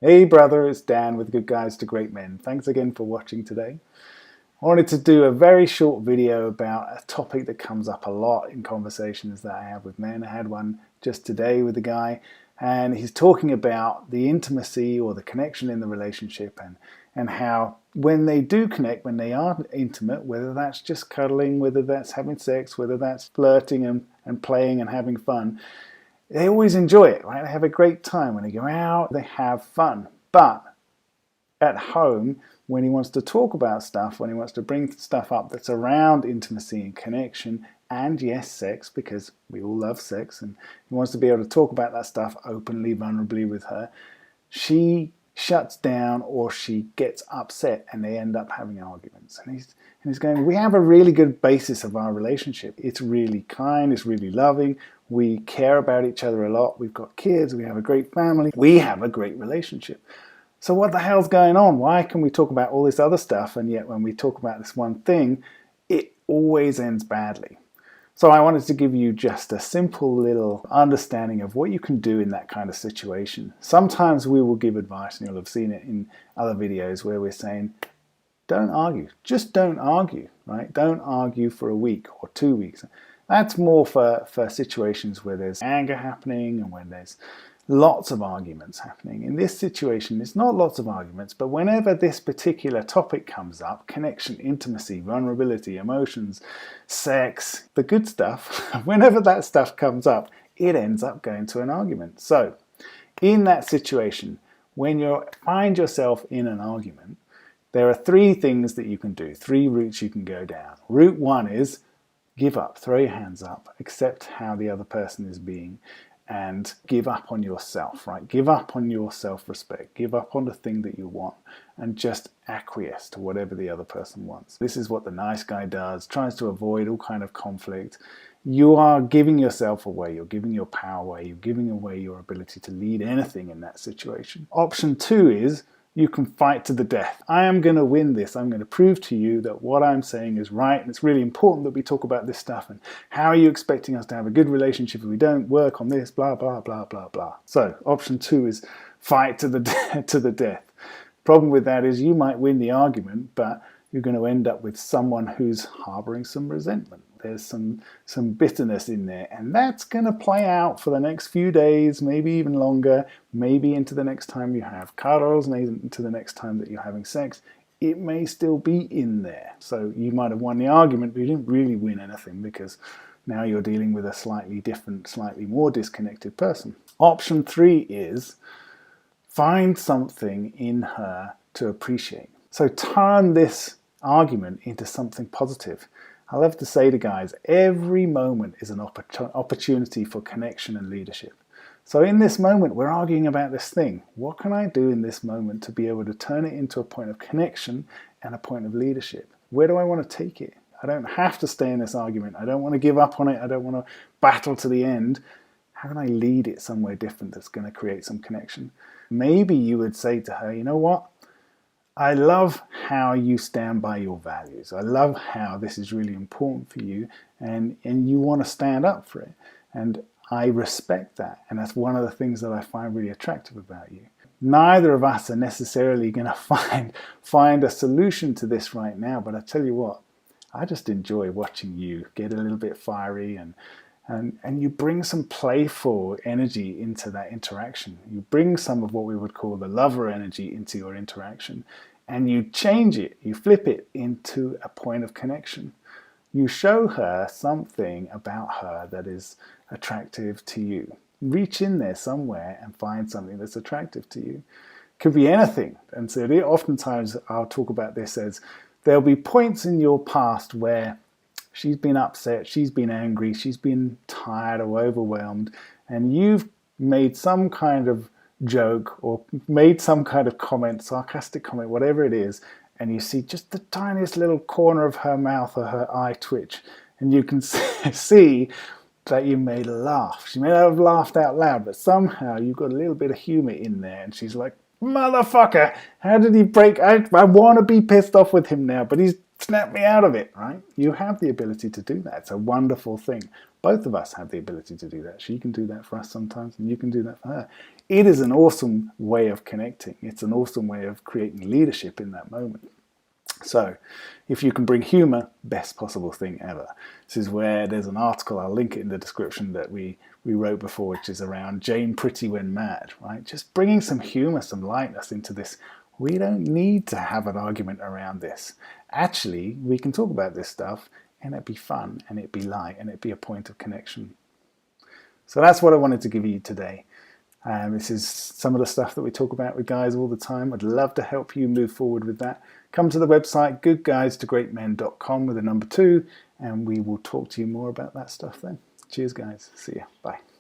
Hey brother, it's Dan with Good Guys to Great Men. Thanks again for watching today. I wanted to do a very short video about a topic that comes up a lot in conversations that I have with men. I had one just today with a guy, and he's talking about the intimacy or the connection in the relationship and how when they do connect, when they are intimate, whether that's just cuddling, whether that's having sex, whether that's flirting and playing and having fun, they always enjoy it, right? They have a great time. When they go out, they have fun. But at home, when he wants to talk about stuff, when he wants to bring stuff up that's around intimacy and connection, and yes, sex, because we all love sex, and he wants to be able to talk about that stuff openly, vulnerably with her, she shuts down or she gets upset and they end up having arguments. And he's going, we have a really good basis of our relationship. It's really kind, it's really loving, we care about each other a lot, we've got kids, we have a great family, we have a great relationship. So what the hell's going on? Why can we talk about all this other stuff and yet when we talk about this one thing, it always ends badly? So I wanted to give you just a simple little understanding of what you can do in that kind of situation. Sometimes we will give advice, and you'll have seen it in other videos where we're saying, don't argue. Just don't argue, right? Don't argue for a week or 2 weeks. That's more for situations where there's anger happening and when there's lots of arguments happening. In this situation, it's not lots of arguments, but whenever this particular topic comes up, connection, intimacy, vulnerability, emotions, sex, the good stuff, whenever that stuff comes up, it ends up going to an argument. So in that situation, when you find yourself in an argument, there are three things that you can do, three routes you can go down. Route one is give up, throw your hands up, accept how the other person is being, and give up on yourself, right? Give up on your self-respect, give up on the thing that you want, and just acquiesce to whatever the other person wants. This is what the nice guy does, tries to avoid all kind of conflict. You are giving yourself away, you're giving your power away, you're giving away your ability to lead anything in that situation. Option two is you can fight to the death. I am going to win this. I'm going to prove to you that what I'm saying is right, and it's really important that we talk about this stuff, and how are you expecting us to have a good relationship if we don't work on this, blah, blah, blah, blah, blah. So option two is fight to the death. Problem with that is you might win the argument, but you're going to end up with someone who's harboring some resentment. There's some bitterness in there, and that's going to play out for the next few days, maybe even longer, maybe into the next time you have cuddles, maybe into the next time that you're having sex. It may still be in there. So you might have won the argument, but you didn't really win anything because now you're dealing with a slightly different, slightly more disconnected person. Option three is find something in her to appreciate. So turn this argument into something positive. I love to say to guys, every moment is an opportunity for connection and leadership. So in this moment, we're arguing about this thing. What can I do in this moment to be able to turn it into a point of connection and a point of leadership? Where do I want to take it? I don't have to stay in this argument. I don't want to give up on it. I don't want to battle to the end. How can I lead it somewhere different that's going to create some connection? Maybe you would say to her, you know what? I love how you stand by your values. I love how this is really important for you and you want to stand up for it. And I respect that. And that's one of the things that I find really attractive about you. Neither of us are necessarily going to find a solution to this right now, but I tell you what, I just enjoy watching you get a little bit fiery and you bring some playful energy into that interaction. You bring some of what we would call the lover energy into your interaction, and you change it, you flip it into a point of connection. You show her something about her that is attractive to you. Reach in there somewhere and find something that's attractive to you. Could be anything. And so oftentimes I'll talk about this as there'll be points in your past where she's been upset, she's been angry, she's been tired or overwhelmed, and you've made some kind of joke or made some kind of comment, sarcastic comment, whatever it is, and you see just the tiniest little corner of her mouth or her eye twitch, and you can see that you made her laugh. She may not have laughed out loud, but somehow you've got a little bit of humor in there, and she's like, motherfucker, how did he break? I want to be pissed off with him now, but he's snap me out of it, right? You have the ability to do that. It's a wonderful thing. Both of us have the ability to do that. She can do that for us sometimes, and you can do that for her. It is an awesome way of connecting. It's an awesome way of creating leadership in that moment. So, if you can bring humor, best possible thing ever. This is where there's an article, I'll link it in the description, that we wrote before, which is around Jane Pretty when mad, right? Just bringing some humor, some lightness into this. We don't need to have an argument around this. Actually, we can talk about this stuff and it'd be fun and it'd be light and it'd be a point of connection. So that's what I wanted to give you today. This is some of the stuff that we talk about with guys all the time. I'd love to help you move forward with that. Come to the website, goodguydetogreatmen.com with a number 2, and we will talk to you more about that stuff then. Cheers, guys. See ya. Bye.